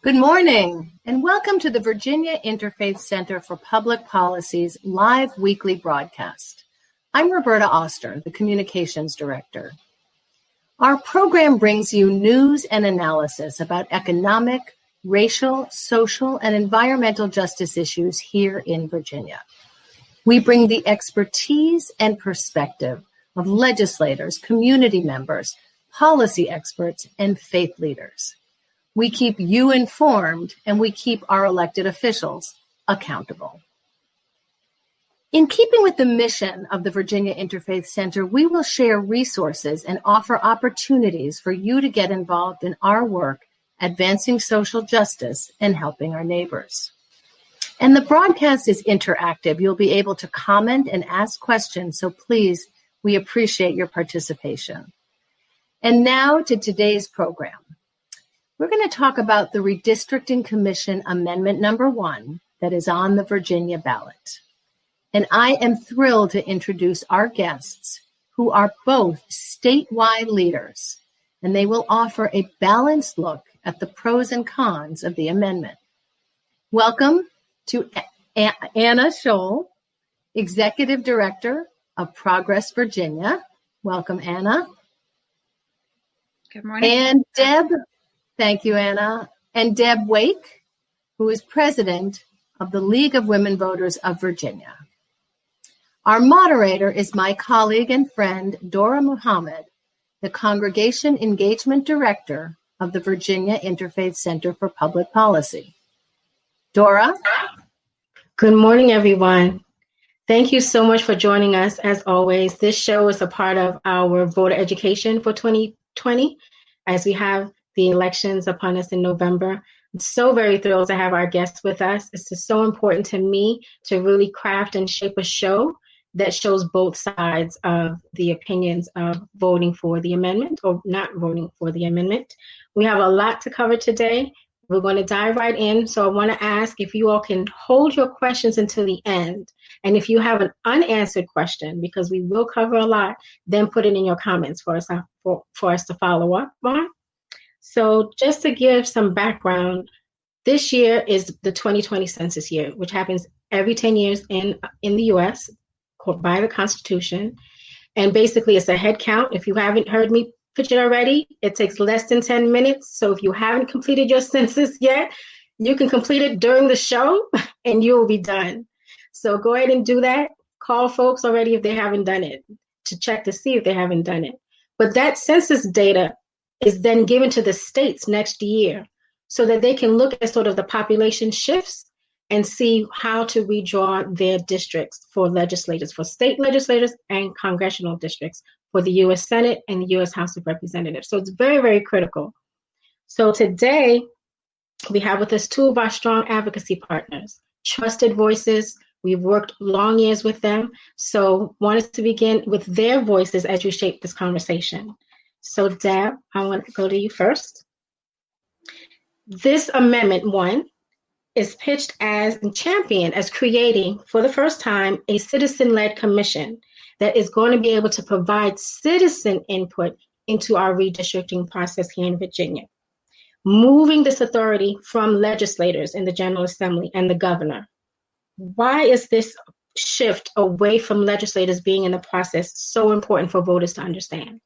Good morning, and welcome to the Virginia Interfaith Center for Public Policy's live weekly broadcast. I'm Roberta Oster, the Communications Director. Our program brings you news and analysis about economic, racial, social, and environmental justice issues here in Virginia. We bring the expertise and perspective of legislators, community members, policy experts, and faith leaders. We keep you informed, and we keep our elected officials accountable. In keeping with the mission of the Virginia Interfaith Center, we will share resources and offer opportunities for you to get involved in our work advancing social justice and helping our neighbors. And the broadcast is interactive. You'll be able to comment and ask questions, so please, we appreciate your participation. And now to today's program. We're going to talk about the Redistricting Commission Amendment Number 1 that is on the Virginia ballot. And I am thrilled to introduce our guests, who are both statewide leaders, and they will offer a balanced look at the pros and cons of the amendment. Welcome to Anna Scholl, Executive Director of Progress Virginia. Welcome, Anna. Good morning. And Deb. Thank you, Anna. And Deb Wake, who is president of the League of Women Voters of Virginia. Our moderator is my colleague and friend, Dora Muhammad, the Congregation Engagement Director of the Virginia Interfaith Center for Public Policy. Dora? Good morning, everyone. Thank you so much for joining us. As always, this show is a part of our voter education for 2020, as we have the elections upon us in November. I'm so very thrilled to have our guests with us. It's just so important to me to really craft and shape a show that shows both sides of the opinions of voting for the amendment or not voting for the amendment. We have a lot to cover today. We're going to dive right in. So I want to ask if you all can hold your questions until the end. And if you have an unanswered question, because we will cover a lot, then put it in your comments for us to follow up on. So just to give some background, this year is the 2020 census year, which happens every 10 years in the US by the Constitution. And basically it's a head count. If you haven't heard me pitch it already, it takes less than 10 minutes. So if you haven't completed your census yet, you can complete it during the show and you will be done. So go ahead and do that. Call folks already if they haven't done it to check to see if they haven't done it. But that census data is then given to the states next year so that they can look at sort of the population shifts and see how to redraw their districts for legislators, for state legislators and congressional districts for the US Senate and the US House of Representatives. So it's very, very critical. So today we have with us two of our strong advocacy partners, trusted voices. We've worked long years with them. So wanted to begin with their voices as you shape this conversation. So Deb, I want to go to you first. This Amendment 1 is pitched as and championed as creating, for the first time, a citizen-led commission that is going to be able to provide citizen input into our redistricting process here in Virginia, moving this authority from legislators in the General Assembly and the governor. Why is this shift away from legislators being in the process so important for voters to understand?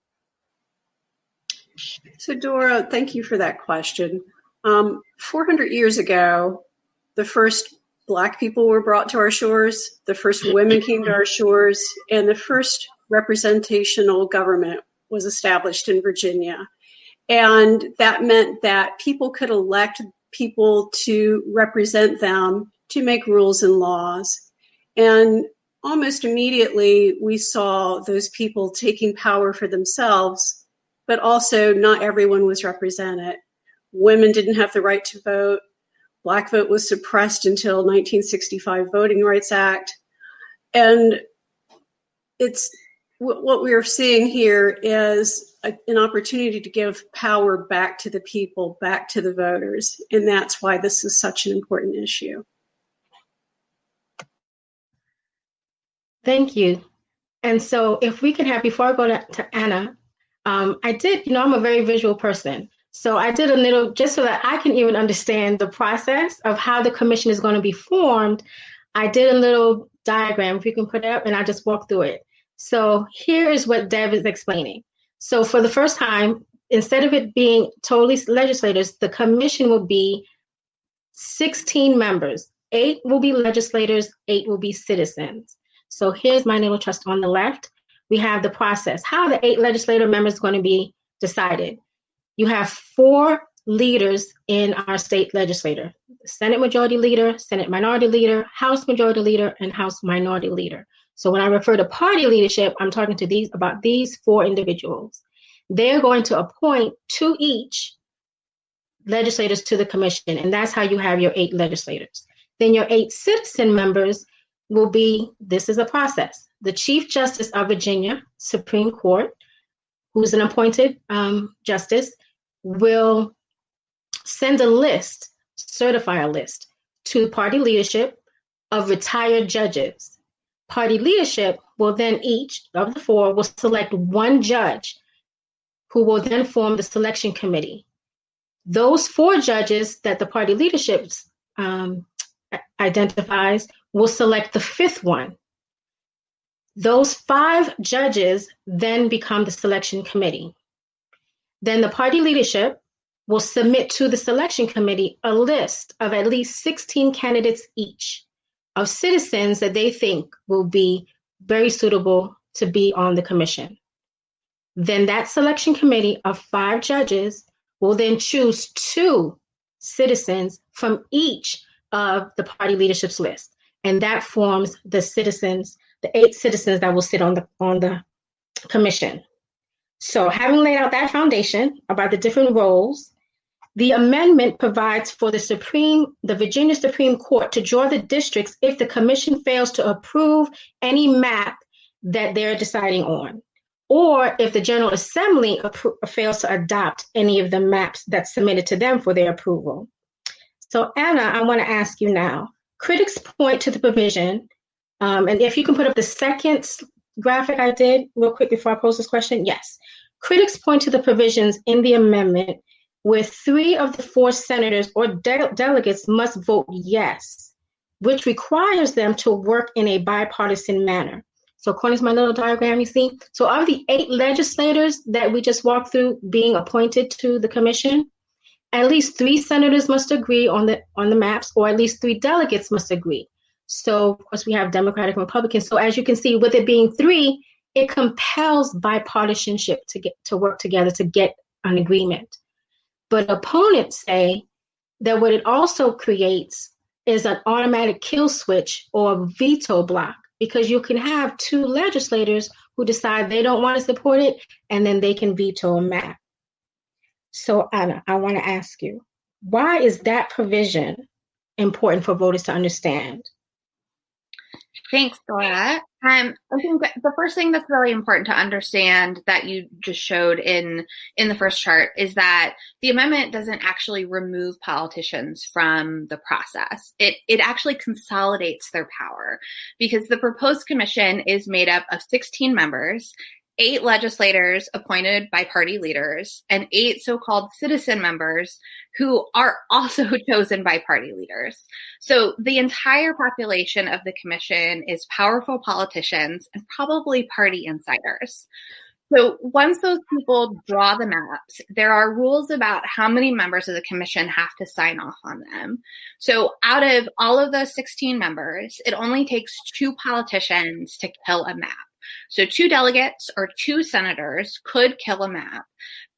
So Dora, thank you for that question. 400 years ago, the first Black people were brought to our shores, the first women came to our shores, and the first representational government was established in Virginia. And that meant that people could elect people to represent them, to make rules and laws. And almost immediately, we saw those people taking power for themselves, but also not everyone was represented. Women didn't have the right to vote. Black vote was suppressed until 1965 Voting Rights Act. And it's what we are seeing here is an opportunity to give power back to the people, back to the voters. And that's why this is such an important issue. Thank you. And so if we can have, before I go to Anna, I'm a very visual person. So I did a little, just so that I can even understand the process of how the commission is going to be formed. I did a little diagram, if you can put it up, and I just walked through it. So here is what Deb is explaining. So for the first time, instead of it being totally legislators, the commission will be 16 members. 8 will be legislators, 8 will be citizens. So here's my little trust on the left. We have the process. How are the 8 legislative members going to be decided? You have 4 leaders in our state legislature: Senate Majority Leader, Senate Minority Leader, House Majority Leader, and House Minority Leader. So when I refer to party leadership, I'm talking to about these 4 individuals. They're going to appoint 2 each legislators to the commission, and that's how you have your 8 legislators. Then your 8 citizen members will be, this is a process. The Chief Justice of Virginia Supreme Court, who's an appointed justice, will send a list, certify a list to party leadership of retired judges. Party leadership will then, each of the 4 will select 1 judge who will then form the selection committee. Those 4 judges that the party leadership identifies will select the 5th one. Those 5 judges then become the selection committee. Then the party leadership will submit to the selection committee a list of at least 16 candidates each of citizens that they think will be very suitable to be on the commission. Then that selection committee of 5 judges will then choose 2 citizens from each of the party leadership's list. And that forms the citizens, the 8 citizens that will sit on the commission. So having laid out that foundation about the different roles, the amendment provides for the Virginia Supreme Court to draw the districts if the commission fails to approve any map that they're deciding on, or if the General Assembly fails to adopt any of the maps that's submitted to them for their approval. So Anna, I want to ask you now, critics point to the provision, and if you can put up the second graphic I did real quick before I pose this question. Yes. Critics point to the provisions in the amendment where 3 of the 4 senators or delegates must vote yes, which requires them to work in a bipartisan manner. So according to my little diagram, you see, so of the 8 legislators that we just walked through being appointed to the commission, at least 3 senators must agree on the maps, or at least 3 delegates must agree. So of course we have Democratic and Republicans. So as you can see, with it being 3, it compels bipartisanship to work together to get an agreement. But opponents say that what it also creates is an automatic kill switch or veto block, because you can have 2 legislators who decide they don't want to support it, and then they can veto a map. So Anna, I want to ask you, why is that provision important for voters to understand? Thanks, Dora. I think that the first thing that's really important to understand that you just showed in the first chart is that the amendment doesn't actually remove politicians from the process. It actually consolidates their power, because the proposed commission is made up of 16 members, 8 legislators appointed by party leaders, and 8 so-called citizen members who are also chosen by party leaders. So the entire population of the commission is powerful politicians and probably party insiders. So once those people draw the maps, there are rules about how many members of the commission have to sign off on them. So out of all of those 16 members, it only takes 2 politicians to kill a map. So 2 delegates or 2 senators could kill a map.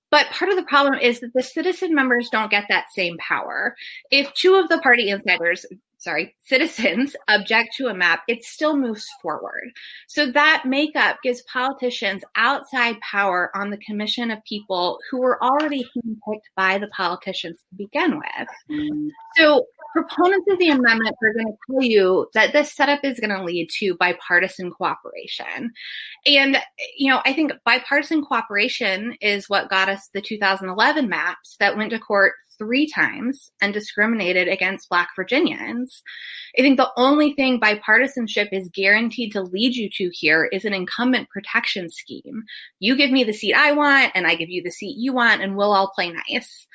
But part of the problem is that the citizen members don't get that same power. If 2 of the party insiders, citizens object to a map, it still moves forward. So that makeup gives politicians outside power on the commission of people who were already handpicked by the politicians to begin with. So proponents of the amendment are going to tell you that this setup is going to lead to bipartisan cooperation. And, I think bipartisan cooperation is what got us the 2011 maps that went to court 3 times and discriminated against Black Virginians. I think the only thing bipartisanship is guaranteed to lead you to here is an incumbent protection scheme. You give me the seat I want, and I give you the seat you want, and we'll all play nice.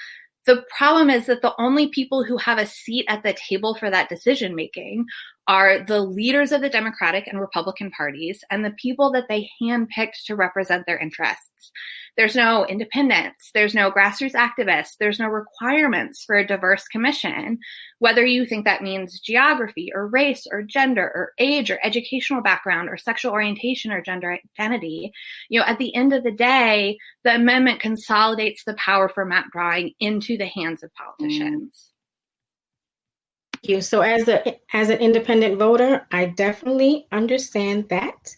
The problem is that the only people who have a seat at the table for that decision making are the leaders of the Democratic and Republican parties and the people that they handpicked to represent their interests. There's no independents, there's no grassroots activists, there's no requirements for a diverse commission, whether you think that means geography or race or gender or age or educational background or sexual orientation or gender identity. At the end of the day, the amendment consolidates the power for map drawing into the hands of politicians. Thank you. So as an independent voter, I definitely understand that.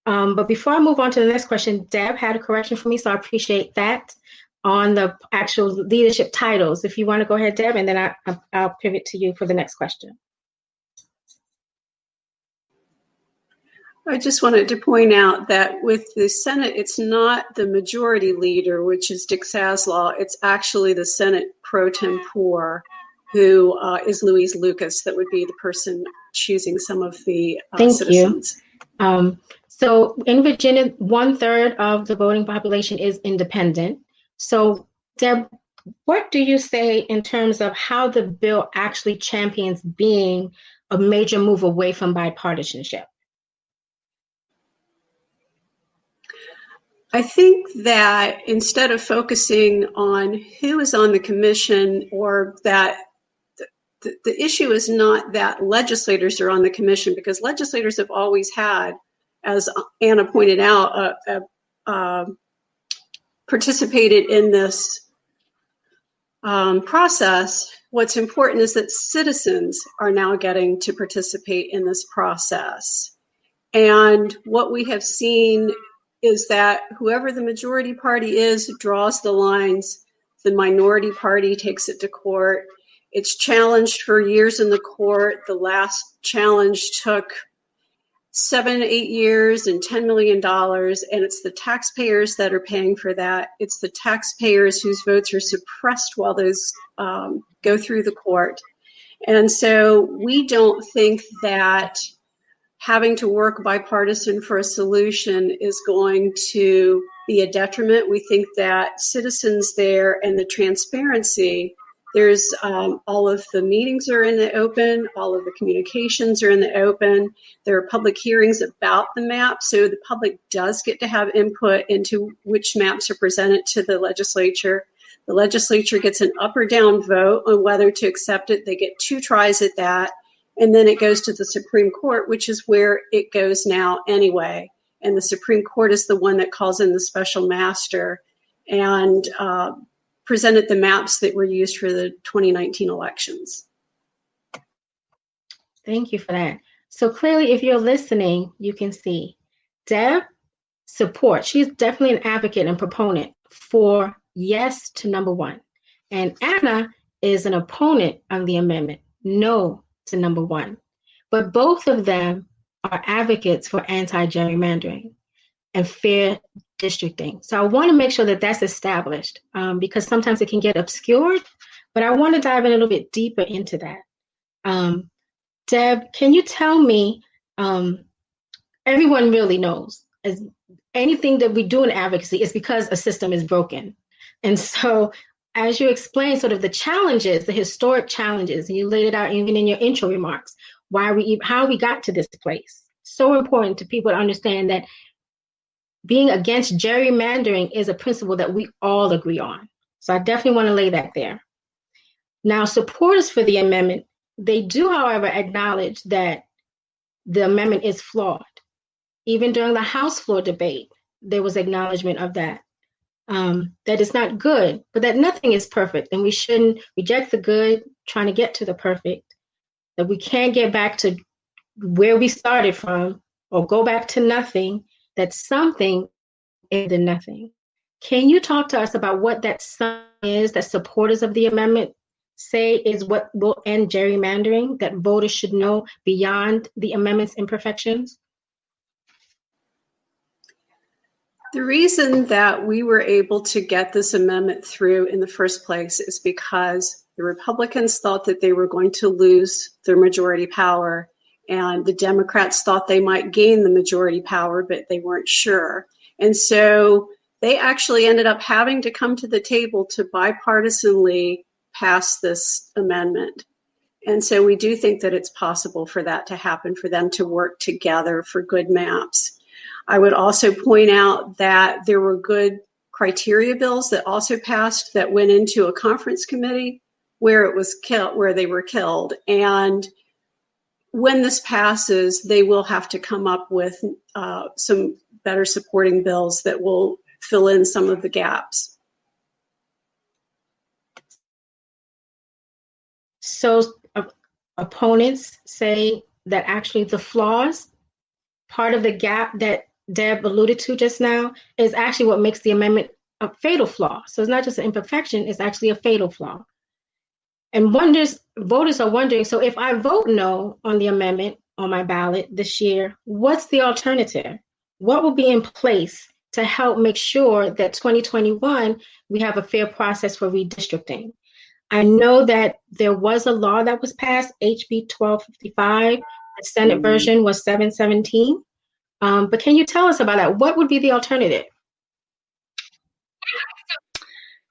But before I move on to the next question, Deb had a correction for me, so I appreciate that on the actual leadership titles. If you want to go ahead, Deb, and then I'll pivot to you for the next question. I just wanted to point out that with the Senate, it's not the majority leader, which is Dick Saslaw. It's actually the Senate pro tempore, who is Louise Lucas. That would be the person choosing some of the citizens. Thank you. So in Virginia, 1/3 of the voting population is independent. So Deb, what do you say in terms of how the bill actually champions being a major move away from bipartisanship? I think that instead of focusing on who is on the commission, or that the issue is not that legislators are on the commission, because legislators have always had, as Anna pointed out, participated in this process. What's important is that citizens are now getting to participate in this process. And what we have seen is that whoever the majority party is draws the lines, the minority party takes it to court. It's challenged for years in the court. The last challenge took 7, 8 years and $10 million, and it's the taxpayers that are paying for that. It's the taxpayers whose votes are suppressed while those go through the court. And so we don't think that having to work bipartisan for a solution is going to be a detriment. We think that citizens there and the transparency, there's all of the meetings are in the open, all of the communications are in the open. There are public hearings about the map, so the public does get to have input into which maps are presented to the legislature. The legislature gets an up or down vote on whether to accept it. They get 2 tries at that, and then it goes to the Supreme Court, which is where it goes now anyway. And the Supreme Court is the one that calls in the special master and presented the maps that were used for the 2019 elections. Thank you for that. So clearly, if you're listening, you can see Deb supports. She's definitely an advocate and proponent for yes to number 1. And Anna is an opponent of the amendment, no to number 1. But both of them are advocates for anti-gerrymandering and fair districting. So I want to make sure that that's established because sometimes it can get obscured, but I want to dive in a little bit deeper into that. Deb, can you tell me, everyone really knows, as anything that we do in advocacy is because a system is broken. And so as you explain sort of the challenges, the historic challenges, and you laid it out even in your intro remarks, how we got to this place. So important to people to understand that being against gerrymandering is a principle that we all agree on. So I definitely want to lay that there. Now, supporters for the amendment, they do, however, acknowledge that the amendment is flawed. Even during the House floor debate, there was acknowledgement of that, that it's not good, but that nothing is perfect, and we shouldn't reject the good, trying to get to the perfect, that we can't get back to where we started from or go back to nothing, that something is the nothing. Can you talk to us about what that something is that supporters of the amendment say is what will end gerrymandering, that voters should know beyond the amendment's imperfections? The reason that we were able to get this amendment through in the first place is because the Republicans thought that they were going to lose their majority power, and the Democrats thought they might gain the majority power, but they weren't sure. And so they actually ended up having to come to the table to bipartisanly pass this amendment. And so we do think that it's possible for that to happen, for them to work together for good maps. I would also point out that there were good criteria bills that also passed that went into a conference committee where it was where they were killed. And when this passes, they will have to come up with some better supporting bills that will fill in some of the gaps. So opponents say that actually the flaws, part of the gap that Deb alluded to just now, is actually what makes the amendment a fatal flaw. So it's not just an imperfection, it's actually a fatal flaw. And voters are wondering, so if I vote no on the amendment on my ballot this year, what's the alternative? What will be in place to help make sure that 2021, we have a fair process for redistricting? I know that there was a law that was passed, HB 1255. The Senate version was 717. But can you tell us about that? What would be the alternative?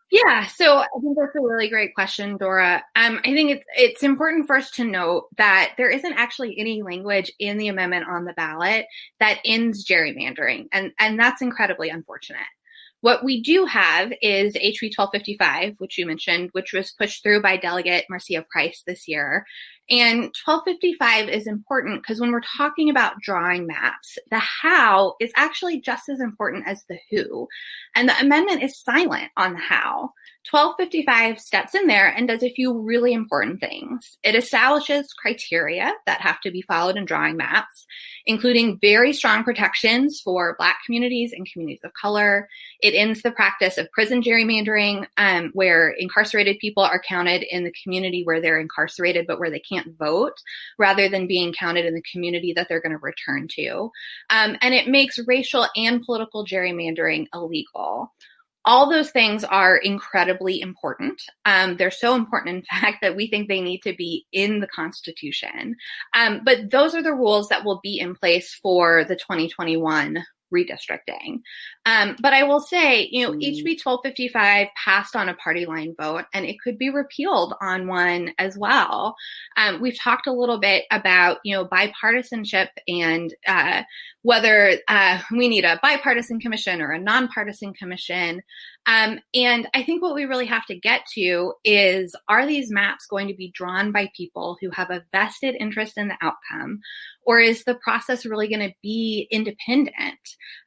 Yeah, so I think that's a really great question, Dora. I think it's important first to note that there isn't actually any language in the amendment on the ballot that ends gerrymandering, and that's incredibly unfortunate. What we do have is HB 1255, which you mentioned, which was pushed through by Delegate Marcia Price this year. And 1255 is important because when we're talking about drawing maps, the how is actually just as important as the who. And the amendment is silent on the how. 1255 steps in there and does a few really important things. It establishes criteria that have to be followed in drawing maps, including very strong protections for Black communities and communities of color. It ends the practice of prison gerrymandering, where incarcerated people are counted in the community where they're incarcerated, but where they can't vote, rather than being counted in the community that they're going to return to. And it makes racial and political gerrymandering illegal. All those things are incredibly important. They're so important, in fact, that we think they need to be in the Constitution. But those are the rules that will be in place for the 2021 redistricting. But I will say, HB 1255 passed on a party line vote, and it could be repealed on one as well. We've talked a little bit about, bipartisanship and whether we need a bipartisan commission or a nonpartisan commission. And I think what we really have to get to is, are these maps going to be drawn by people who have a vested interest in the outcome, or is the process really going to be independent?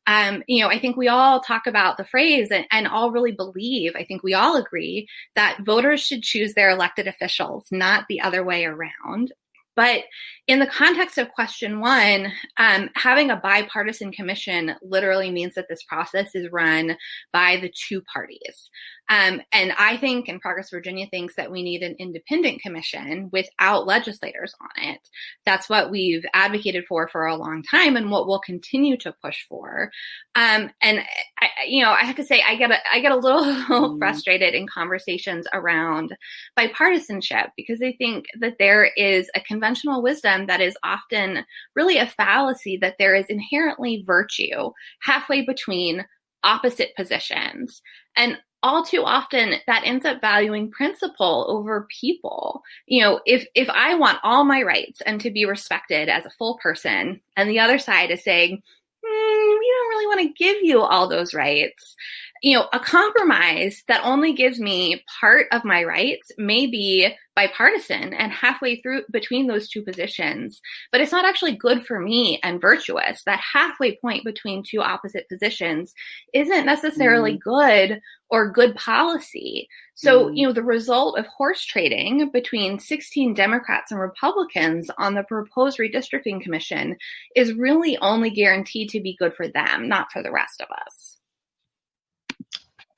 I think we all talk about the phrase and all really believe, I think we all agree, that voters should choose their elected officials, not the other way around. But in the context of question one, having a bipartisan commission literally means that this process is run by the two parties. And I think, and Progress Virginia thinks, that we need an independent commission without legislators on it. That's what we've advocated for a long time, and what we'll continue to push for. And I have to say, I get a little frustrated in conversations around bipartisanship, because I think that there is a conventional wisdom that is often really a fallacy, that there is inherently virtue halfway between opposite positions. And all too often that ends up valuing principle over people. If I want all my rights and to be respected as a full person, and the other side is saying, we don't really want to give you all those rights. A compromise that only gives me part of my rights may be bipartisan and halfway through between those two positions, but it's not actually good for me and virtuous. That halfway point between two opposite positions isn't necessarily good or good policy. So, the result of horse trading between 16 Democrats and Republicans on the proposed redistricting commission is really only guaranteed to be good for them, not for the rest of us.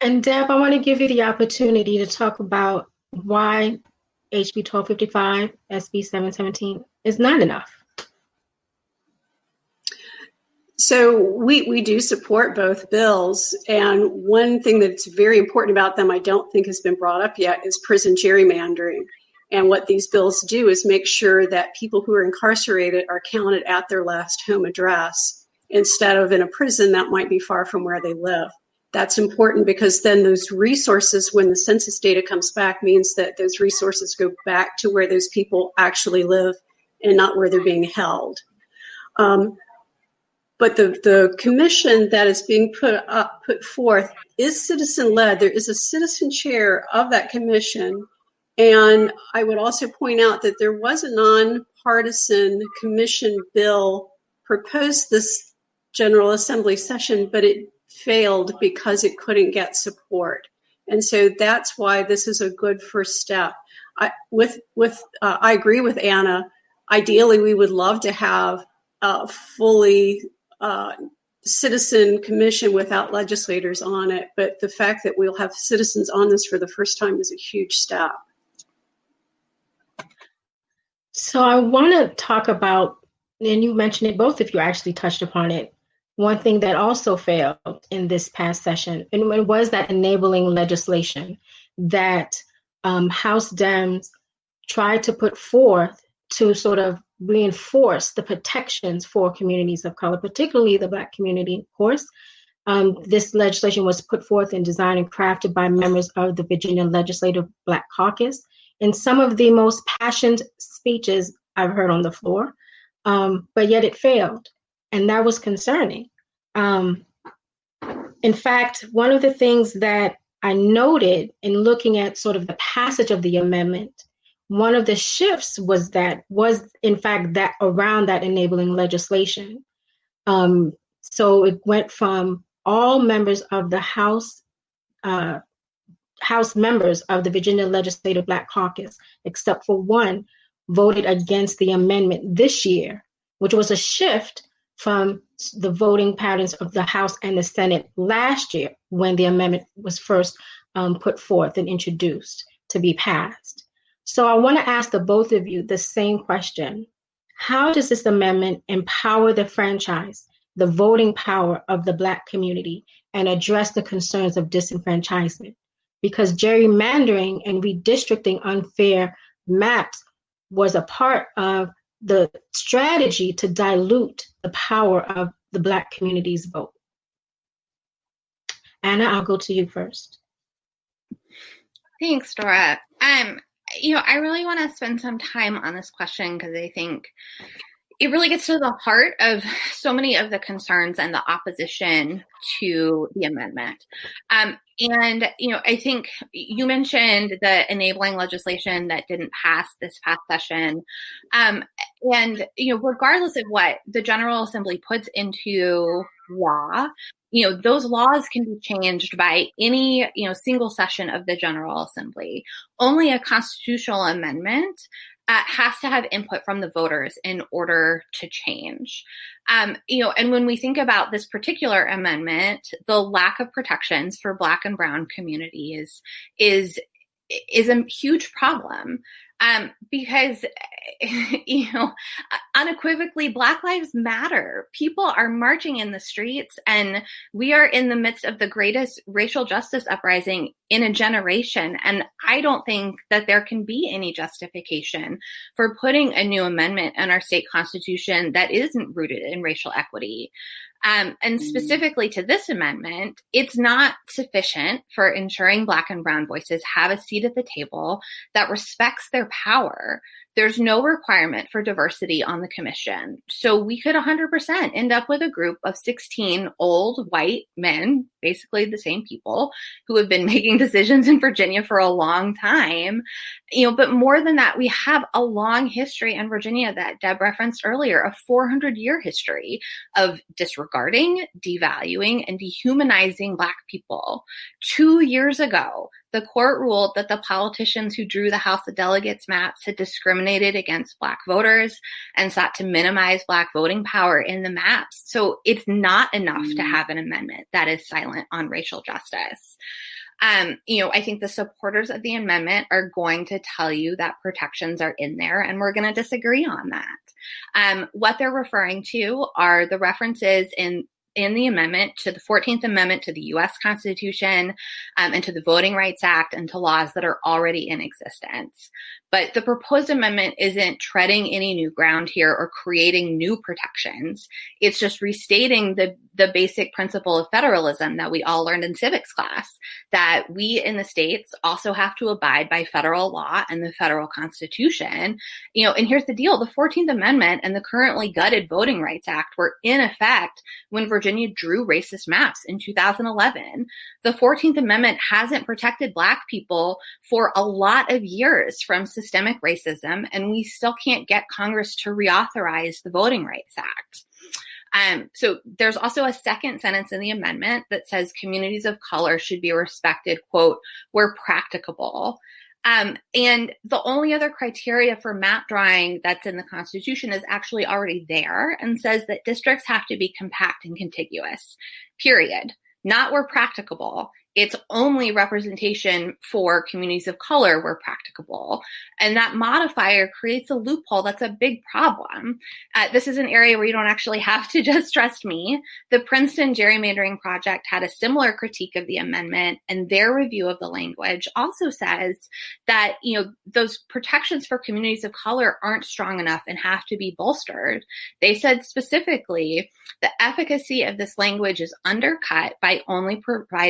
And Deb, I want to give you the opportunity to talk about why HB 1255, SB 717 is not enough? So we do support both bills. And one thing that's very important about them I don't think has been brought up yet is prison gerrymandering. And what these bills do is make sure that people who are incarcerated are counted at their last home address instead of in a prison that might be far from where they live. That's important because then those resources, when the census data comes back, means that those resources go back to where those people actually live and not where they're being held. But the commission that is being put forth is citizen-led. There is a citizen chair of that commission. And I would also point out that there was a nonpartisan commission bill proposed this General Assembly session, but it failed because it couldn't get support. And so that's why this is a good first step. I agree with Anna. Ideally, we would love to have a fully citizen commission without legislators on it. But the fact that we'll have citizens on this for the first time is a huge step. So I want to talk about, and you mentioned it, both of you actually touched upon it, one thing that also failed in this past session, and it was that enabling legislation that House Dems tried to put forth to sort of reinforce the protections for communities of color, particularly the Black community, of course. This legislation was put forth and designed and crafted by members of the Virginia Legislative Black Caucus. In some of the most passionate speeches I've heard on the floor, but yet it failed. And that was concerning. In fact, one of the things that I noted in looking at sort of the passage of the amendment, one of the shifts was in fact that around that enabling legislation. So it went from all members of the House members of the Virginia Legislative Black Caucus, except for one, voted against the amendment this year, which was a shift from the voting patterns of the House and the Senate last year when the amendment was first put forth and introduced to be passed. So I want to ask the both of you the same question. How does this amendment empower the franchise, the voting power of the Black community, and address the concerns of disenfranchisement? Because gerrymandering and redistricting unfair maps was a part of the strategy to dilute the power of the Black community's vote. Anna, I'll go to you first. Thanks, Dora. I really want to spend some time on this question because I think it really gets to the heart of so many of the concerns and the opposition to the amendment. I think you mentioned the enabling legislation that didn't pass this past session. Regardless of what the General Assembly puts into law, those laws can be changed by any, single session of the General Assembly. Only a constitutional amendment has to have input from the voters in order to change. And when we think about this particular amendment, the lack of protections for Black and Brown communities is a huge problem. Because, unequivocally, Black lives matter. People are marching in the streets, and we are in the midst of the greatest racial justice uprising in a generation. And I don't think that there can be any justification for putting a new amendment in our state constitution that isn't rooted in racial equity. And specifically to this amendment, it's not sufficient for ensuring Black and Brown voices have a seat at the table that respects their power. There's no requirement for diversity on the commission. So we could 100% end up with a group of 16 old white men, basically the same people, who have been making decisions in Virginia for a long time. But more than that, we have a long history in Virginia that Deb referenced earlier, a 400-year history of disregarding, devaluing, and dehumanizing Black people. 2 years ago, the court ruled that the politicians who drew the House of Delegates maps had discriminated against Black voters and sought to minimize Black voting power in the maps. So it's not enough to have an amendment that is silent on racial justice. I think the supporters of the amendment are going to tell you that protections are in there, and we're going to disagree on that. What they're referring to are the references in the amendment to the 14th Amendment to the U.S. Constitution and to the Voting Rights Act and to laws that are already in existence. But the proposed amendment isn't treading any new ground here or creating new protections. It's just restating the basic principle of federalism that we all learned in civics class, that we in the states also have to abide by federal law and the federal Constitution. And here's the deal. The 14th Amendment and the currently gutted Voting Rights Act were in effect when Virginia drew racist maps in 2011. The 14th Amendment hasn't protected Black people for a lot of years from systemic racism, and we still can't get Congress to reauthorize the Voting Rights Act. So there's also a second sentence in the amendment that says communities of color should be respected, quote, where practicable. And the only other criteria for map drawing that's in the Constitution is actually already there and says that districts have to be compact and contiguous, period. Not where practicable. It's only representation for communities of color where practicable. And that modifier creates a loophole that's a big problem. This is an area where you don't actually have to just trust me. The Princeton Gerrymandering Project had a similar critique of the amendment, and their review of the language also says that, those protections for communities of color aren't strong enough and have to be bolstered. They said specifically the efficacy of this language is undercut by only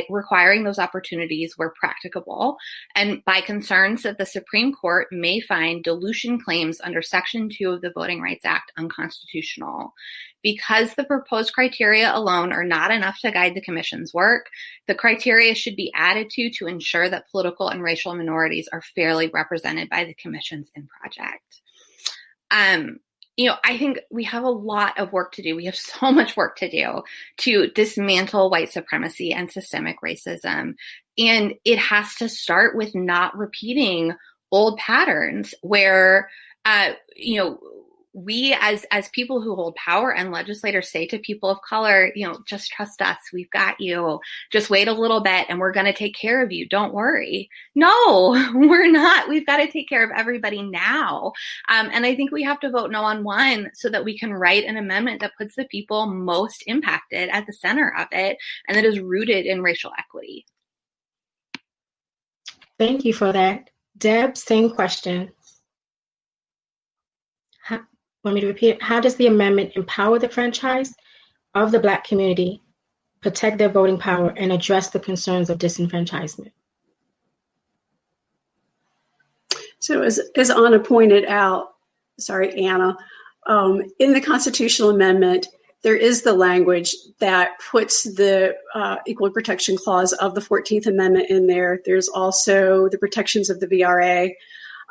requiring those opportunities where practicable, and by concerns that the Supreme Court may find dilution claims under Section 2 of the Voting Rights Act unconstitutional. Because the proposed criteria alone are not enough to guide the Commission's work, the criteria should be added to ensure that political and racial minorities are fairly represented by the Commission's in-project. I think we have a lot of work to do. We have so much work to do to dismantle white supremacy and systemic racism. And it has to start with not repeating old patterns where, we as people who hold power and legislators say to people of color, just trust us. We've got you. Just wait a little bit and we're going to take care of you. Don't worry. No, we're not. We've got to take care of everybody now. And I think we have to vote no on one so that we can write an amendment that puts the people most impacted at the center of it and that is rooted in racial equity. Thank you for that. Deb, same question. Want me to repeat it? How does the amendment empower the franchise of the Black community, protect their voting power, and address the concerns of disenfranchisement? So as Anna pointed out, Anna, in the constitutional amendment, there is the language that puts the Equal Protection Clause of the 14th Amendment in there. There's also the protections of the VRA,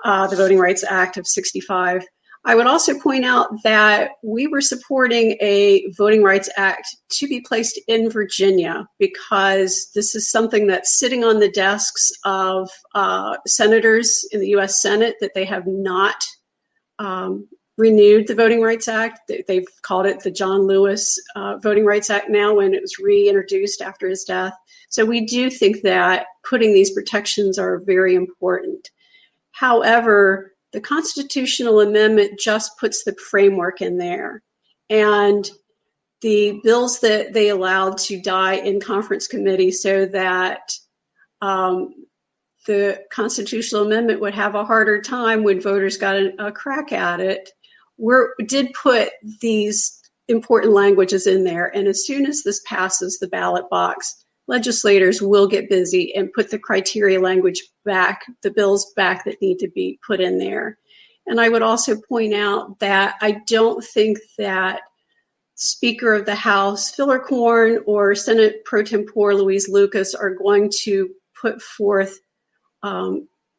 the Voting Rights Act of 65. I would also point out that we were supporting a Voting Rights Act to be placed in Virginia because this is something that's sitting on the desks of senators in the U.S. Senate that they have not renewed the Voting Rights Act. They've called it the John Lewis Voting Rights Act now when it was reintroduced after his death. So we do think that putting these protections are very important. However, the constitutional amendment just puts the framework in there. And the bills that they allowed to die in conference committee so that the constitutional amendment would have a harder time when voters got a crack at it, did put these important languages in there. And as soon as this passes the ballot box, legislators will get busy and put the criteria language back, the bills back that need to be put in there. And I would also point out that I don't think that Speaker of the House Phil Corn or Senate Pro Tempore Louise Lucas are going to put forth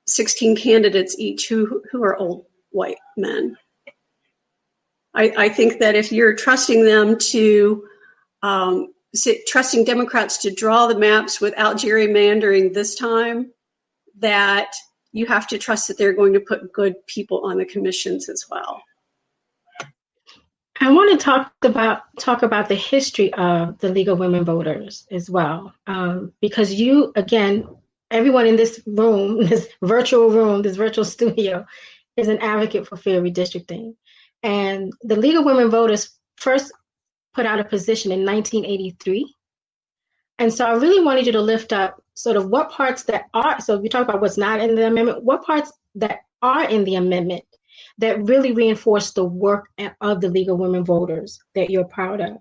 16 candidates each who are old white men. I think that if you're trusting them to trusting Democrats to draw the maps without gerrymandering this time, that you have to trust that they're going to put good people on the commissions as well. I want to talk about the history of the League of Women Voters as well, because you, again, everyone in this room, this virtual studio, is an advocate for fair redistricting. And the League of Women Voters first put out a position in 1983. And so I really wanted you to lift up sort of what parts that are, so we talk about what's not in the amendment, what parts that are in the amendment that really reinforce the work of the League of Women Voters that you're proud of.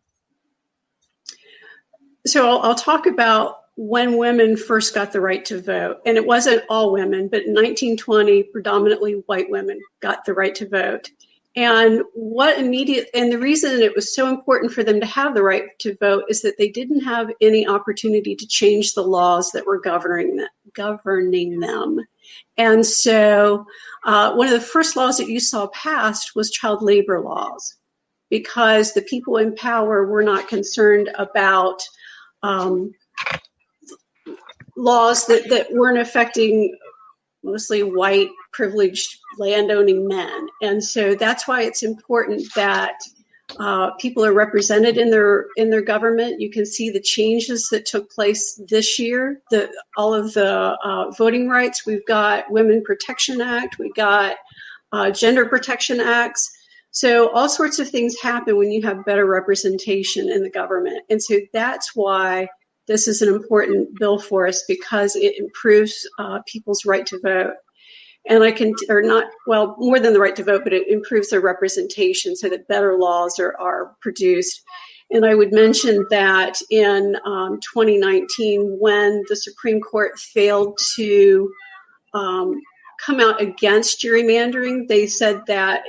So I'll talk about when women first got the right to vote. And it wasn't all women, but in 1920, predominantly white women got the right to vote. And the reason it was so important for them to have the right to vote is that they didn't have any opportunity to change the laws that were governing them. And so one of the first laws that you saw passed was child labor laws, because the people in power were not concerned about laws that weren't affecting mostly white privileged landowning men. And so that's why it's important that people are represented in their government. You can see the changes that took place this year, all of the voting rights. We've got Women Protection Act, we got Gender Protection Acts. So all sorts of things happen when you have better representation in the government. And so that's why this is an important bill for us, because it improves people's right to vote. And more than the right to vote, but it improves their representation so that better laws are produced. And I would mention that in 2019, when the Supreme Court failed to come out against gerrymandering, they said that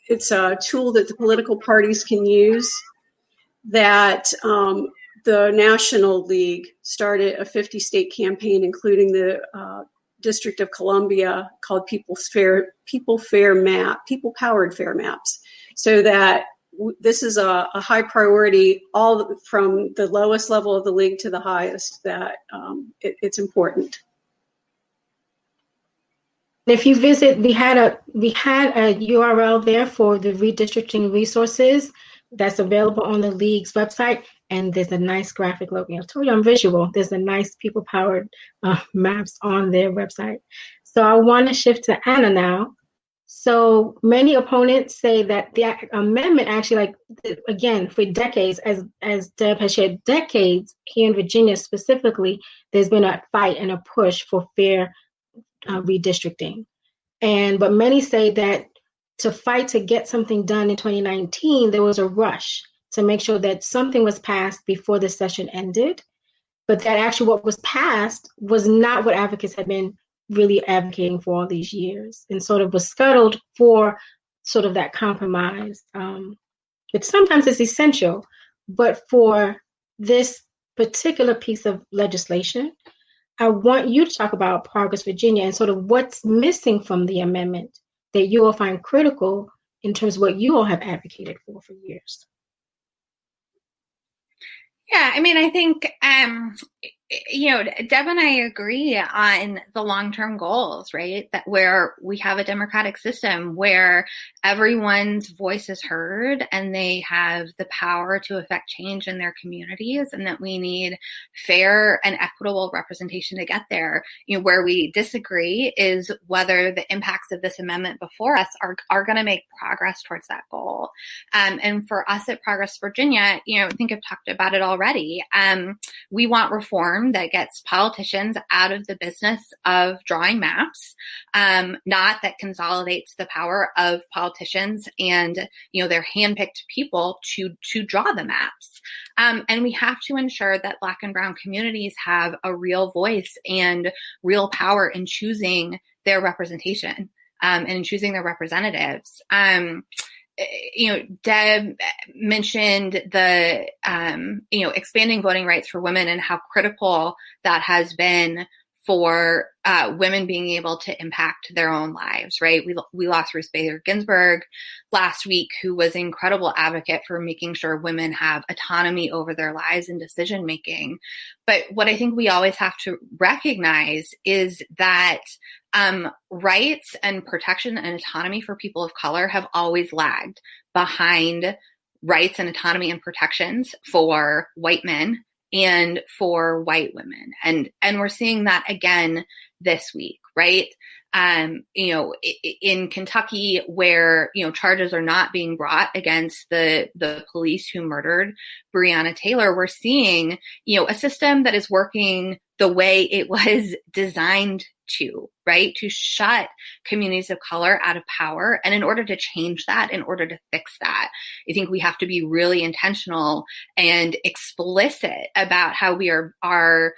it's a tool that the political parties can use, that the National League started a 50-state campaign, including the District of Columbia, called people-powered fair maps, so that this is a high priority, all from the lowest level of the league to the highest, that it's important. If you visit, we had a URL there for the redistricting resources that's available on the League's website, and there's a nice graphic logo. I told you I'm visual. There's a nice people-powered maps on their website. So I want to shift to Anna now. So many opponents say that the amendment actually, again, for decades, as Deb has shared, decades here in Virginia specifically, there's been a fight and a push for fair redistricting. But many say that to fight to get something done in 2019, there was a rush to make sure that something was passed before the session ended, but that actually what was passed was not what advocates had been really advocating for all these years, and sort of was scuttled for sort of that compromise. But sometimes it's essential, but for this particular piece of legislation, I want you to talk about Progress Virginia and sort of what's missing from the amendment that you all find critical in terms of what you all have advocated for years. Yeah, I mean, I think, Deb and I agree on the long-term goals, right? That where we have a democratic system where everyone's voice is heard and they have the power to affect change in their communities, and that we need fair and equitable representation to get there. Where we disagree is whether the impacts of this amendment before us are going to make progress towards that goal. And for us at Progress Virginia, I think I've talked about it already. We want reform that gets politicians out of the business of drawing maps, not that consolidates the power of politicians and, their handpicked people to draw the maps. And we have to ensure that Black and Brown communities have a real voice and real power in choosing their representation and in choosing their representatives. Deb mentioned the, expanding voting rights for women and how critical that has been for women being able to impact their own lives, right? We lost Ruth Bader Ginsburg last week, who was an incredible advocate for making sure women have autonomy over their lives and decision making. But what I think we always have to recognize is that rights and protection and autonomy for people of color have always lagged behind rights and autonomy and protections for white men and for white women. And we're seeing that again this week, right? In Kentucky, where, charges are not being brought against the police who murdered Breonna Taylor, we're seeing, a system that is working the way it was designed to, right? To shut communities of color out of power. And in order to change that, in order to fix that, I think we have to be really intentional and explicit about how we are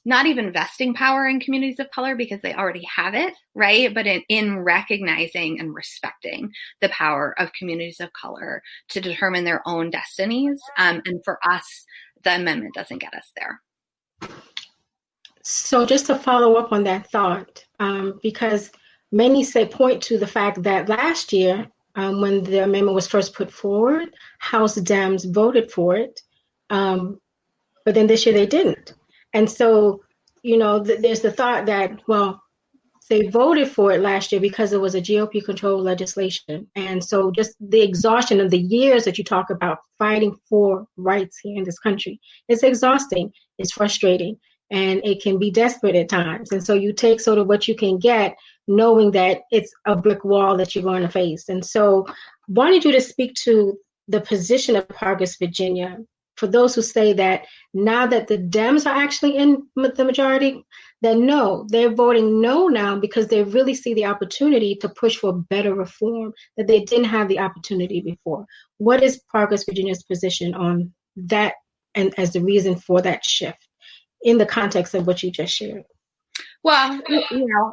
not even vesting power in communities of color because they already have it, right? But in recognizing and respecting the power of communities of color to determine their own destinies. And for us, the amendment doesn't get us there. So just to follow up on that thought, because many point to the fact that last year, when the amendment was first put forward, House Dems voted for it, but then this year they didn't. And so, there's the thought that, well, they voted for it last year because it was a GOP-controlled legislation. And so just the exhaustion of the years that you talk about fighting for rights here in this country, it's exhausting, it's frustrating, and it can be desperate at times. And so you take sort of what you can get, knowing that it's a brick wall that you're going to face. And so wanted you to speak to the position of Progress Virginia for those who say that now that the Dems are actually in the majority, that no, they're voting no now because they really see the opportunity to push for better reform that they didn't have the opportunity before. What is Progress Virginia's position on that and as the reason for that shift in the context of what you just shared? Well,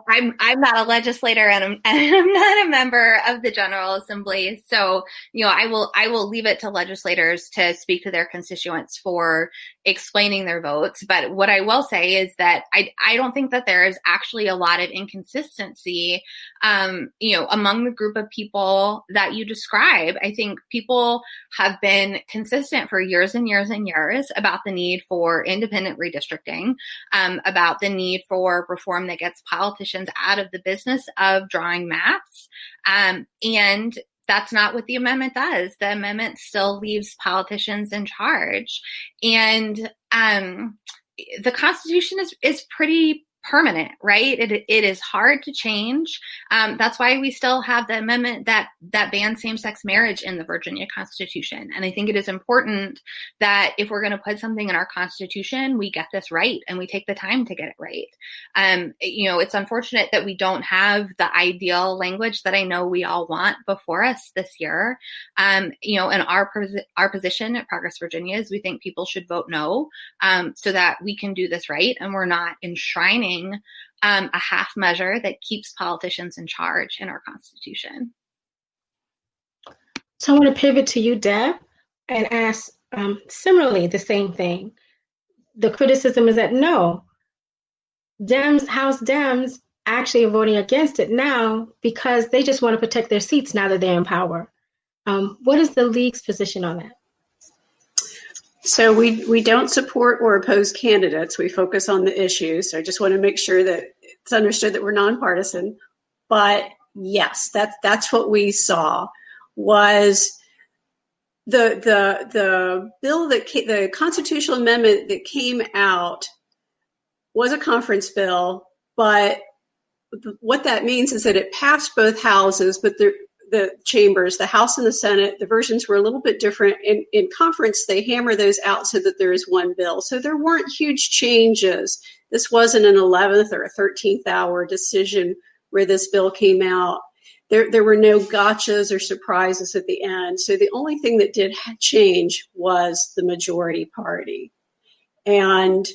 I'm not a legislator and I'm not a member of the General Assembly. So, I will leave it to legislators to speak to their constituents for explaining their votes. But what I will say is that I don't think that there is actually a lot of inconsistency, among the group of people that you describe. I think people have been consistent for years and years and years about the need for independent redistricting, about the need for reform that gets politicians out of the business of drawing maps. And that's not what the amendment does. The amendment still leaves politicians in charge. And the Constitution is pretty permanent, right? It is hard to change. That's why we still have the amendment that bans same-sex marriage in the Virginia Constitution. And I think it is important that if we're going to put something in our Constitution, we get this right and we take the time to get it right. It's unfortunate that we don't have the ideal language that I know we all want before us this year. And our position at Progress Virginia is we think people should vote no, so that we can do this right and we're not enshrining a half measure that keeps politicians in charge in our Constitution. So I want to pivot to you, Deb, and ask similarly the same thing. The criticism is that no, House Dems actually are voting against it now because they just want to protect their seats now that they're in power. What is the league's position on that? So we don't support or oppose candidates. We focus on the issues. So I just want to make sure that it's understood that we're nonpartisan. But yes, that's what we saw was the bill the constitutional amendment that came out was a conference bill. But what that means is that it passed both houses, but the chambers, the House and the Senate, the versions were a little bit different. In conference, they hammer those out so that there is one bill. So there weren't huge changes. This wasn't an 11th or a 13th hour decision where this bill came out. There were no gotchas or surprises at the end. So the only thing that did change was the majority party. And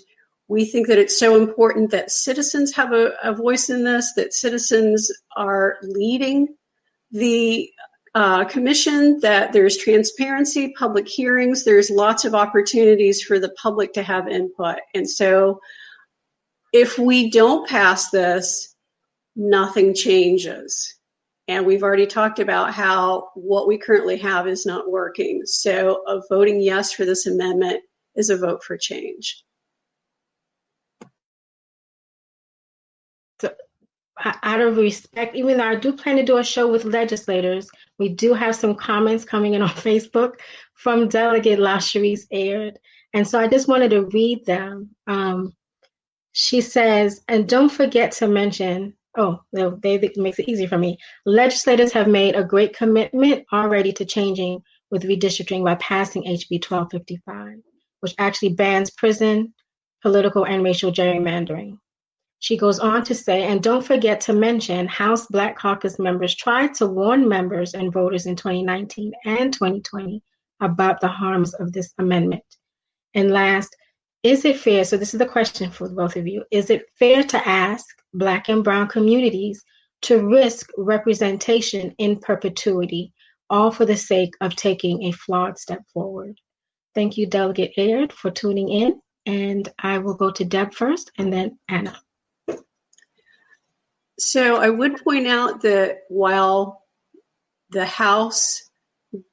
we think that it's so important that citizens have a voice in this, that citizens are leading the commission, that there's transparency, public hearings, there's lots of opportunities for the public to have input. And so if we don't pass this, nothing changes. And we've already talked about how what we currently have is not working. So a voting yes for this amendment is a vote for change. Out of respect, even though I do plan to do a show with legislators, we do have some comments coming in on Facebook from Delegate LaCherice Aird. And so I just wanted to read them. She says, and don't forget to mention, it makes it easy for me. Legislators have made a great commitment already to changing with redistricting by passing HB 1255, which actually bans prison, political, and racial gerrymandering. She goes on to say, and don't forget to mention House Black Caucus members tried to warn members and voters in 2019 and 2020 about the harms of this amendment. And last, is it fair, so this is the question for both of you, is it fair to ask Black and Brown communities to risk representation in perpetuity, all for the sake of taking a flawed step forward? Thank you, Delegate Aird, for tuning in. And I will go to Deb first and then Anna. So I would point out that while the House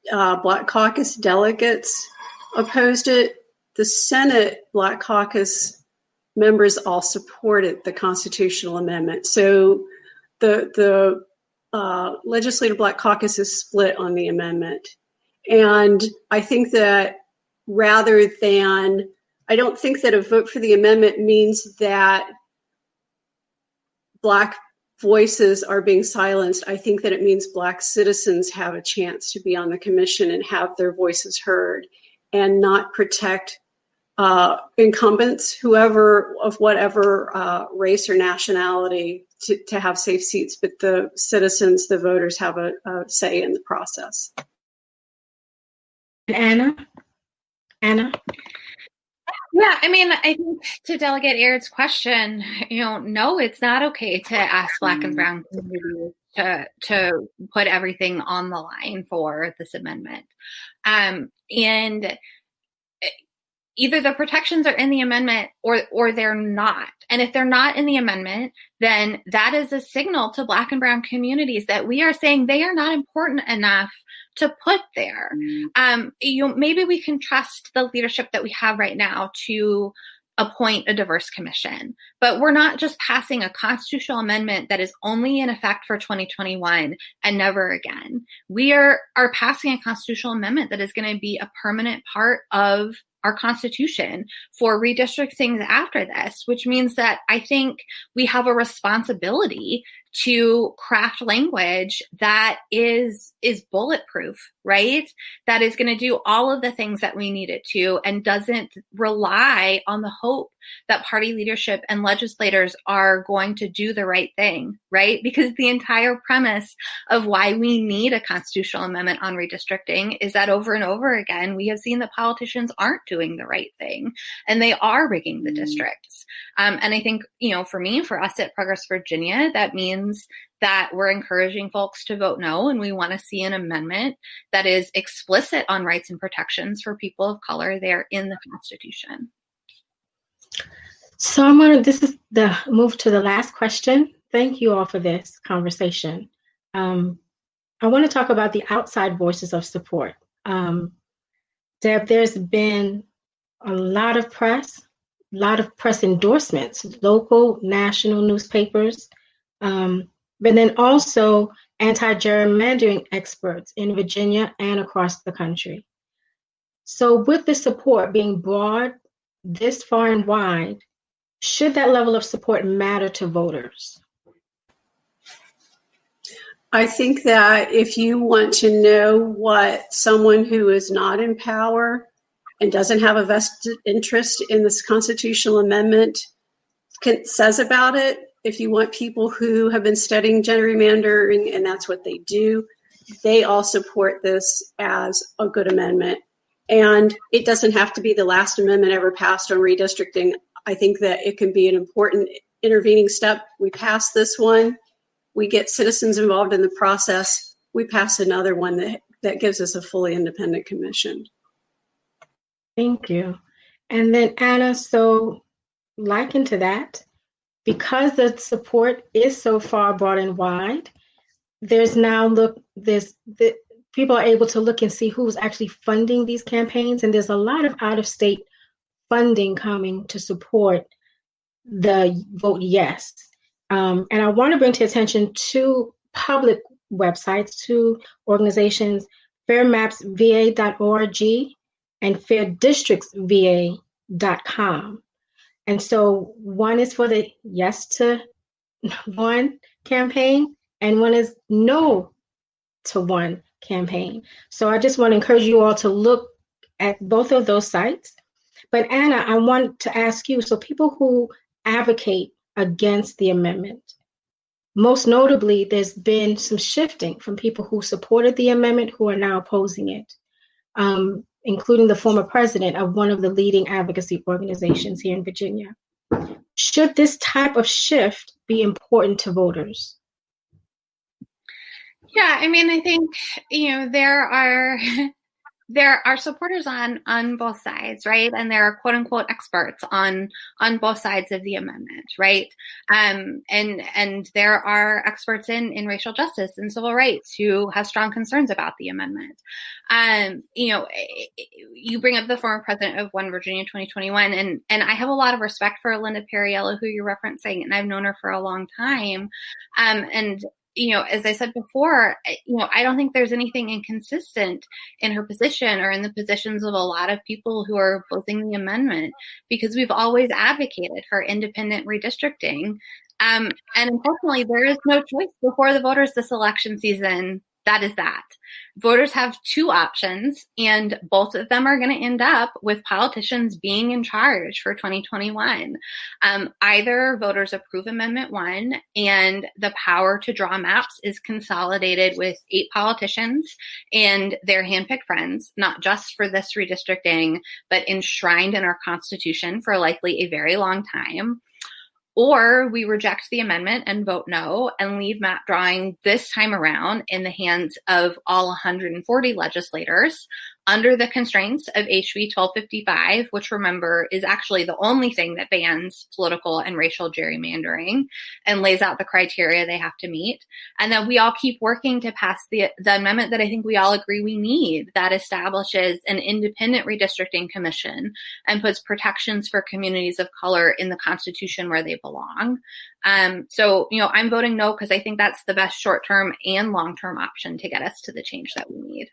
Black Caucus delegates opposed it, the Senate Black Caucus members all supported the constitutional amendment. So the Legislative Black Caucus is split on the amendment. And I think that I don't think that a vote for the amendment means that Black voices are being silenced. I think that it means Black citizens have a chance to be on the commission and have their voices heard and not protect incumbents, whoever of whatever race or nationality, to have safe seats, but the citizens, the voters, have a say in the process. Anna? Yeah, I mean, I think to Delegate Aird's question, no, it's not okay to ask Black and Brown communities to put everything on the line for this amendment. And either the protections are in the amendment or they're not. And if they're not in the amendment, then that is a signal to Black and Brown communities that we are saying they are not important enough to put there. Maybe we can trust the leadership that we have right now to appoint a diverse commission, but we're not just passing a constitutional amendment that is only in effect for 2021 and never again. We are passing a constitutional amendment that is going to be a permanent part of our Constitution for redistricting after this, which means that I think we have a responsibility to craft language that is bulletproof, right? That is going to do all of the things that we need it to and doesn't rely on the hope that party leadership and legislators are going to do the right thing, right? Because the entire premise of why we need a constitutional amendment on redistricting is that over and over again, we have seen that politicians aren't doing the right thing and they are rigging the districts. And I think, for us at Progress Virginia, that means that we're encouraging folks to vote no, and we want to see an amendment that is explicit on rights and protections for people of color there in the Constitution. So this is the move to the last question. Thank you all for this conversation. I want to talk about the outside voices of support. There's been a lot of press endorsements, local, national newspapers, but then also anti-gerrymandering experts in Virginia and across the country. So with the support being broad, this far and wide, should that level of support matter to voters? I think that if you want to know what someone who is not in power and doesn't have a vested interest in this constitutional amendment says about it, if you want people who have been studying gerrymandering and that's what they do, they all support this as a good amendment. And it doesn't have to be the last amendment ever passed on redistricting. I think that it can be an important intervening step. We pass this one, we get citizens involved in the process, we pass another one that gives us a fully independent commission. Thank you. And then Anna, so likened to that, because the support is so far broad and wide, people are able to look and see who's actually funding these campaigns. And there's a lot of out-of-state funding coming to support the vote yes. And I want to bring to attention two public websites, two organizations, fairmapsva.org and fairdistrictsva.com. And so one is for the yes to one campaign, and one is no to one campaign. So I just want to encourage you all to look at both of those sites. But Anna, I want to ask you, so people who advocate against the amendment, most notably, there's been some shifting from people who supported the amendment who are now opposing it, including the former president of one of the leading advocacy organizations here in Virginia. Should this type of shift be important to voters? Yeah, I mean, I think, there are supporters on both sides, right? And there are quote unquote experts on both sides of the amendment, right? And there are experts in racial justice and civil rights who have strong concerns about the amendment. You bring up the former president of One Virginia 2021, and I have a lot of respect for Linda Perriello, who you're referencing, and I've known her for a long time. As I said before, I don't think there's anything inconsistent in her position or in the positions of a lot of people who are opposing the amendment, because we've always advocated for independent redistricting. And unfortunately, there is no choice before the voters this election season. That is that. Voters have two options, and both of them are going to end up with politicians being in charge for 2021. Either voters approve Amendment 1 and the power to draw maps is consolidated with 8 politicians and their handpicked friends, not just for this redistricting, but enshrined in our Constitution for likely a very long time. Or we reject the amendment and vote no and leave map drawing this time around in the hands of all 140 legislators under the constraints of HB 1255, which, remember, is actually the only thing that bans political and racial gerrymandering and lays out the criteria they have to meet. And then we all keep working to pass the amendment that I think we all agree we need, that establishes an independent redistricting commission and puts protections for communities of color in the Constitution where they belong. So I'm voting no because I think that's the best short-term and long-term option to get us to the change that we need.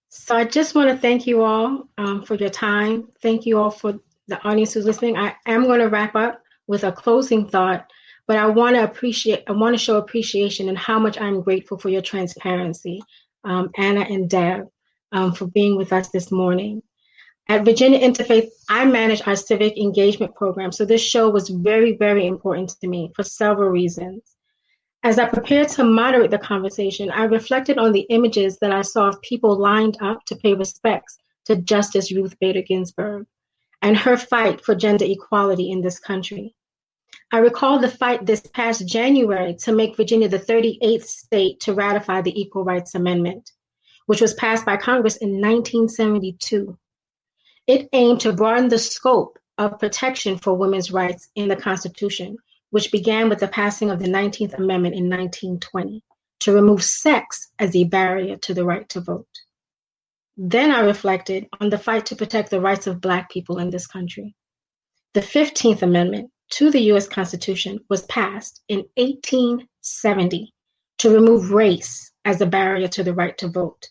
So I just want to thank you all for your time. Thank you all for the audience who's listening. I am going to wrap up with a closing thought, but I want to show appreciation and how much I'm grateful for your transparency, Anna and Deb, for being with us this morning. At Virginia Interfaith, I manage our civic engagement program, so this show was very, very important to me for several reasons. As I prepared to moderate the conversation, I reflected on the images that I saw of people lined up to pay respects to Justice Ruth Bader Ginsburg and her fight for gender equality in this country. I recall the fight this past January to make Virginia the 38th state to ratify the Equal Rights Amendment, which was passed by Congress in 1972. It aimed to broaden the scope of protection for women's rights in the Constitution, which began with the passing of the 19th Amendment in 1920 to remove sex as a barrier to the right to vote. Then I reflected on the fight to protect the rights of Black people in this country. The 15th Amendment to the U.S. Constitution was passed in 1870 to remove race as a barrier to the right to vote.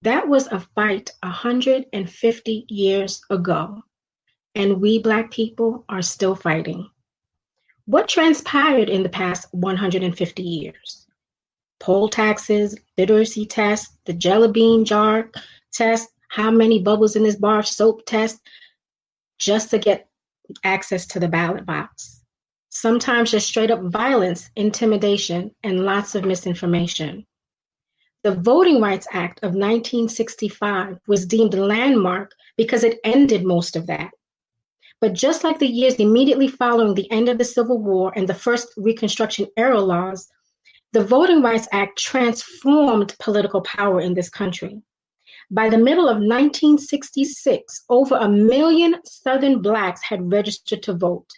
That was a fight 150 years ago, and we Black people are still fighting. What transpired in the past 150 years? Poll taxes, literacy tests, the jelly bean jar test, how many bubbles in this bar soap test, just to get access to the ballot box. Sometimes just straight up violence, intimidation, and lots of misinformation. The Voting Rights Act of 1965 was deemed a landmark because it ended most of that. But just like the years immediately following the end of the Civil War and the first Reconstruction era laws, the Voting Rights Act transformed political power in this country. By the middle of 1966, over 1 million Southern Blacks had registered to vote.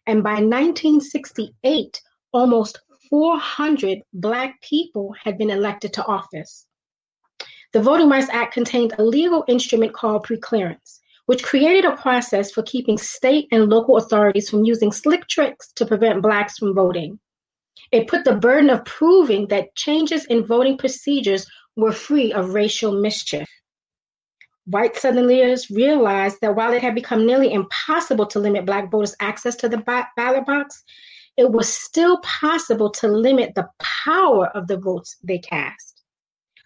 And by 1968, almost 400 Black people had been elected to office. The Voting Rights Act contained a legal instrument called preclearance, which created a process for keeping state and local authorities from using slick tricks to prevent Blacks from voting. It put the burden of proving that changes in voting procedures were free of racial mischief. white Southern leaders realized that while it had become nearly impossible to limit Black voters' access to the ballot box, it was still possible to limit the power of the votes they cast.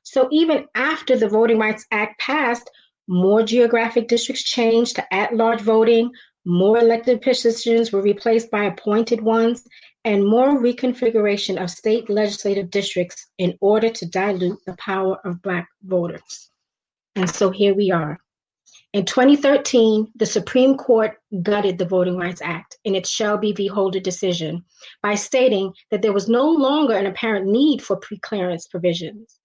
So even after the Voting Rights Act passed, more geographic districts changed to at-large voting, more elected positions were replaced by appointed ones, and more reconfiguration of state legislative districts in order to dilute the power of Black voters. And so here we are. In 2013, the Supreme Court gutted the Voting Rights Act in its Shelby v. Holder decision by stating that there was no longer an apparent need for preclearance provisions.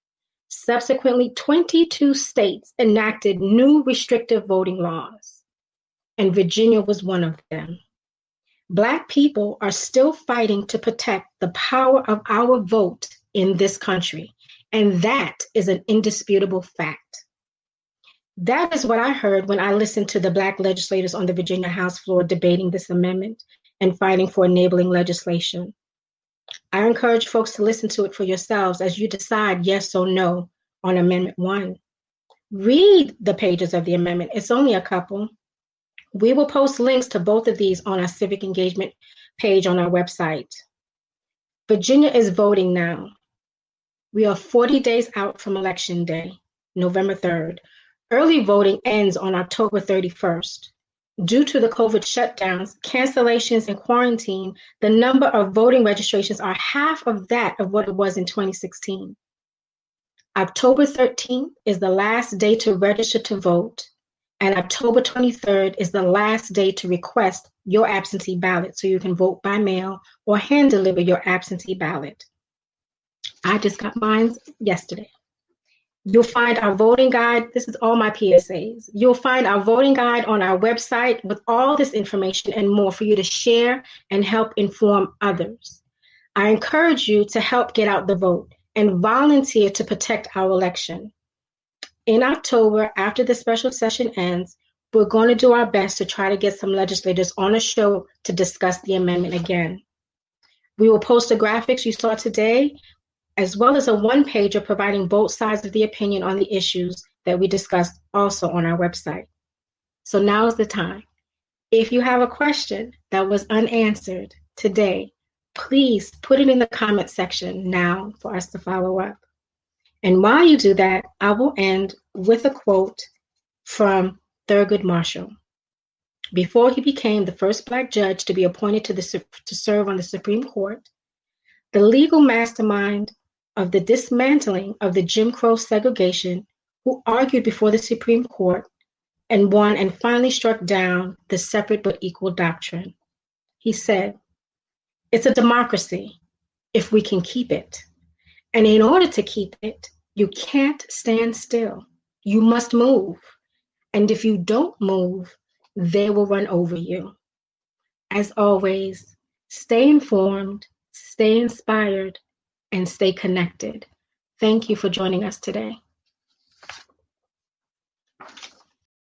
Subsequently, 22 states enacted new restrictive voting laws, and Virginia was one of them. Black people are still fighting to protect the power of our vote in this country, and that is an indisputable fact. That is what I heard when I listened to the Black legislators on the Virginia House floor debating this amendment and fighting for enabling legislation. I encourage folks to listen to it for yourselves as you decide yes or no on Amendment 1. Read the pages of the amendment. It's only a couple. We will post links to both of these on our civic engagement page on our website. Virginia is voting now. We are 40 days out from Election Day, November 3rd. Early voting ends on October 31st. Due to the COVID shutdowns, cancellations, and quarantine, the number of voting registrations are half of that of what it was in 2016. October 13th is the last day to register to vote, and October 23rd is the last day to request your absentee ballot so you can vote by mail or hand deliver your absentee ballot. I just got mine yesterday. You'll find our voting guide. This is all my PSAs. You'll find our voting guide on our website with all this information and more for you to share and help inform others. I encourage you to help get out the vote and volunteer to protect our election. In October, after the special session ends, we're going to do our best to try to get some legislators on a show to discuss the amendment again. We will post the graphics you saw today, as well as a one-pager providing both sides of the opinion on the issues that we discussed also on our website. So now is the time. If you have a question that was unanswered today, please put it in the comment section now for us to follow up. And while you do that, I will end with a quote from Thurgood Marshall. Before he became the first Black judge to be appointed to serve on the Supreme Court, the legal mastermind of the dismantling of the Jim Crow segregation, who argued before the Supreme Court and won and finally struck down the separate but equal doctrine. He said, "It's a democracy if we can keep it. And in order to keep it, you can't stand still. You must move. And if you don't move, they will run over you." As always, stay informed, stay inspired, and stay connected. Thank you for joining us today.